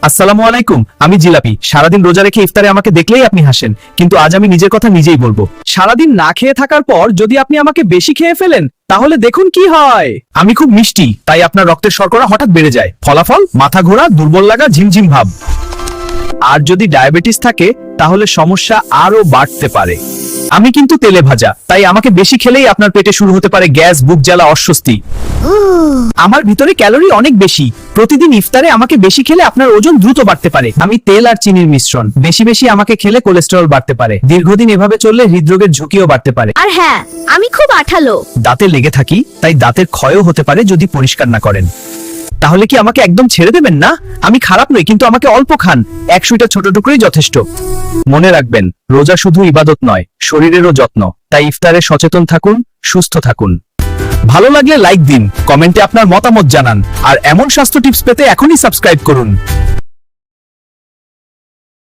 আসসালামু আলাইকুম, আমি জিলাপি। সারাদিন রোজা রেখে ইফতারে আমাকে দেখলেই আপনি হাসেন, কিন্তু আজ আমি নিজের কথা নিজেই বলবো। সারাদিন না খেয়ে থাকার পর যদি আপনি আমাকে বেশি খেয়ে ফেলেন, তাহলে দেখুন কি হয়। আমি খুব মিষ্টি, তাই আপনার রক্তের শর্করা হঠাৎ বেড়ে যায়। ফলাফল মাথা ঘোরা, দুর্বল লাগা, ঝিমঝিম ভাব। আর যদি ডায়াবেটিস থাকে, তাহলে সমস্যা আরো বাড়তে পারে। আমি কিন্তু তেলে ভাজা, তাই আমাকে বেশি খেলেই আপনার পেটে শুরু হতে পারে গ্যাস, বুক জ্বালা, অস্বস্তি। আমার ভিতরে ক্যালোরি অনেক বেশি। প্রতিদিন ইফতারে আমাকে বেশি খেলে আপনার ওজন দ্রুত বাড়তে পারে। আমি তেল আর চিনির মিশ্রণ। বেশি বেশি আমাকে খেলে কোলেস্টেরল বাড়তে পারে। দীর্ঘদিন এভাবে চললে হৃদরোগের ঝুঁকিও বাড়তে পারে। আর হ্যাঁ, আমি খুব আঠালো। দাঁতে লেগে থাকি, তাই দাঁতের ক্ষয়ও হতে পারে যদি পরিষ্কার না করেন। তাহলে কি আমাকে একদম ছেড়ে দেবেন না? আমি খারাপ নই, কিন্তু আমাকে অল্প খান। 100টা ছোট টুকরোই যথেষ্ট। মনে রাখবেন, রোজা শুধু ইবাদত নয়, শরীরেরও যত্ন। তাই ইফতারে সচেতন থাকুন, সুস্থ থাকুন। ভালো লাগলে লাইক দিন, কমেন্টে আপনার মতামত জানান, আর এমন স্বাস্থ্য টিপস পেতে এখনই সাবস্ক্রাইব করুন।